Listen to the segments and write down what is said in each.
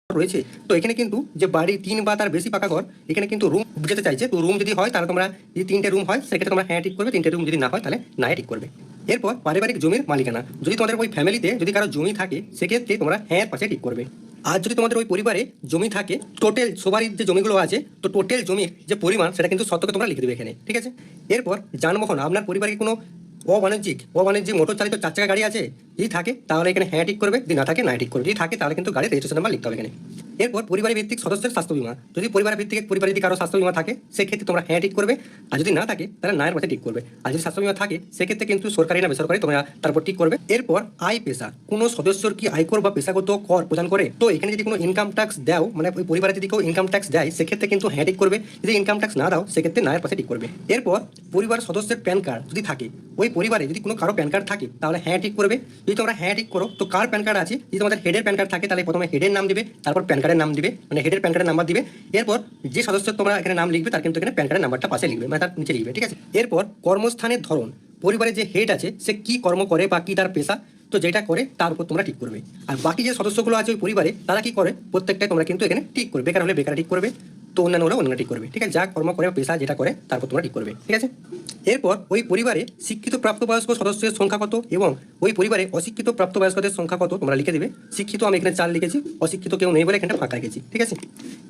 রয়েছে। তো এখানে কিন্তু যে বাড়ি 3 বা তার বেশি পাকা ঘর, এখানে কিন্তু রুম যেতে চাইছে। তো রুম যদি হয় তাহলে তোমরা যদি 3টে রুম হয় সেক্ষেত্রে তোমরা হ্যাঁ টিক করবে, 3টে রুম যদি না হয় তাহলে না টিক করবে। এরপর পারিবারিক জমির মালিকানা, যদি তোমাদের ওই ফ্যামিলিতে যদি কারো জমি থাকে সেক্ষেত্রে তোমরা হ্যাঁ পাশে টিক করবে। আর যদি তোমাদের ওই পরিবারে জমি থাকে, টোটাল সবারই যে জমিগুলো আছে, তো টোটাল জমির যে পরিমাণ সেটা কিন্তু শতকে তোমরা লিখে দেবে এখানে, ঠিক আছে। এরপর যানবাহন, আপনার পরিবারে কোনো অবাণিজ্যিক মোটর চালিত 4 চাকা গাড়ি আছে, যদি থাকে তাহলে এখানে হ্যাঁ টিক করবে, যদি না থাকে না টিক করবে। যদি থাকে তাহলে কিন্তু গাড়ির রেজিস্ট্রেশন নাম্বার লিখতে হবে এখানে। এরপর পরিবারের ভিত্তিক সদস্যের স্বাস্থ্য বীমা, যদি পরিবারের যদি কারো স্বাস্থ্য বীমা থাকে সেক্ষেত্রে তোমরা হ্যাঁ টিক করবে, আর যদি না থাকে তাহলে নায়ের পাশে টিক করবে। আর যদি স্বাস্থ্য বীমা থাকে সেক্ষেত্রে কিন্তু সরকারি না বেসরকারি তোমরা তারপর টিক করবে। এরপর আয় পেশা, কোনো সদস্যর কি আয়কর বা পেশাগত কর প্রদান করে, তো এখানে যদি কোনো ইনকাম ট্যাক্স দাও, মানে ওই পরিবারে যদি কেউ ইনকাম ট্যাক্স দেয় সেক্ষেত্রে কিন্তু হ্যাঁ টিক করবে, যদি ইনকাম ট্যাক্স না দাও সেক্ষেত্রে নায়ের পাশে টিক করবে। এরপর পরিবার সদস্যের প্যান কার্ড যদি থাকে, ওই পরিবারে যদি কোনো কারো প্যান কার্ড থাকে তাহলে হ্যাঁ টিক করবে। যদি তোমরা হ্যাঁ টিক করো তো কার প্যান কার্ড আছে, যদি তোমাদের হেডের প্যান কার্ড থাকে তাহলে প্রথমে হেডের নাম দিবে, তারপর প্যান কার্ডের নাম দিবে, মানে হেডের প্যান কার্ডের নাম্বার দিবে। এরপর যে সদস্য তোমরা এখানে নাম লিখবে তার কিন্তু এখানে প্যান কার্ডের নাম্বারটা পাশে লিখবে, মানে তার নিচে লিখবে, ঠিক আছে। এরপর কর্মস্থানের ধরন, পরিবারে যে হেড আছে সে কি কর্ম করে বা কি তার পেশা, তো যেটা করে তার উপর তোমরা ঠিক করবে। আর বাকি যে সদস্যগুলো আছে ওই পরিবারে তারা কি করে প্রত্যেকটাই তোমরা কিন্তু এখানে ঠিক করবে। বেকার হলে বেকার ঠিক করবে, তো অন্যান্য হলে অন্যান্য ঠিক করবে, ঠিক আছে। যা কর্ম করে পেশা যেটা করে তারপর তোমরা ঠিক করবে, ঠিক আছে। এরপর ওই পরিবারে শিক্ষিত প্রাপ্তবয়স্ক সদস্যের সংখ্যা কত এবং ওই পরিবারে অশিক্ষিত প্রাপ্তবয়স্কদের সংখ্যা কত তোমরা লিখে দেবে। শিক্ষিত আমি এখানে 4 লিখেছি, অশিক্ষিত কেউ নেই বলে এখানে ফাঁকা রেখেছি, ঠিক আছে।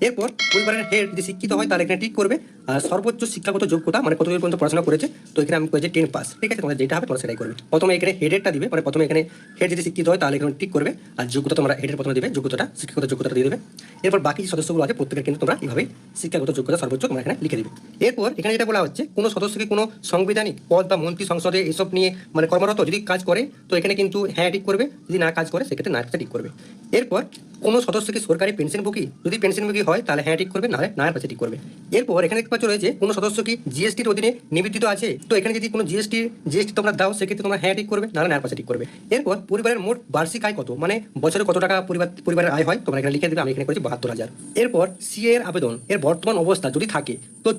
এরপর পরিবারের হেড যদি শিক্ষিত হয় তাহলে এখানে ঠিক করবে। আর সর্বোচ্চ শিক্ষাগত যোগ্যতা, মানে কতদূর পর্যন্ত পড়াশোনা করেছে, তো এখানে আমি করেছি 10 পাস, ঠিক আছে। তোমাদের যেটা হবে তোমরা সেটাই করবে। প্রথমে এখানে হেডেরটা দিবে, মানে প্রথমে এখানে হেড যদি শিক্ষিত হয় তাহলে এখানে ঠিক করবে, আর যোগ্যতা তোমরা হেডের প্রথমে দিবে, যোগ্যতাটা শিক্ষাগত যোগ্যতাটা দিয়ে দেবে। এরপর বাকি যে সদস্যগুলো আছে প্রত্যেকের কিন্তু তোমরা এইভাবে শিক্ষাগত যোগ্যতা সর্বোচ্চ তোমরা এখানে লিখে দিবে। এরপর এখানে যেটা বলা হচ্ছে, কোনো সদস্যকে কোনো সাংবিধানিক পদ বা মন্ত্রী সংসদে এসব নিয়ে মানে কর্মরত যদি কাজ করে তো এখানে কিন্তু হ্যাঁ টিক করবে, যদি না কাজ করে সেক্ষেত্রে না টিক করবে। এরপর কোনো সদস্যকে সরকারি পেনশনভোগী, যদি পেনশনভোগী হয় তাহলে হ্যাঁ টিক করবে, নাহলে না পাশে টিক করবে। এরপর এখানে দেখতে পাচ্ছ রয়েছে কোনো সদস্য কি জিএসটির অধীনে নিবন্ধিত আছে, তো এখানে যদি কোনো জিএসটি তোমরা দাও সেক্ষেত্রে তোমরা হ্যাঁ টিক করবে, নাহলে না পাশে টিক করবে। এরপর পরিবারের মোট বার্ষিক আয় কত, মানে বছরে কত টাকা পরিবারের আয় হয় তোমরা এখানে লিখে দেবে, আমি এখানে করেছি 72,000। এরপর সিএ এর আবেদন এর বর্তমান অবস্থা যদি থাকে, তো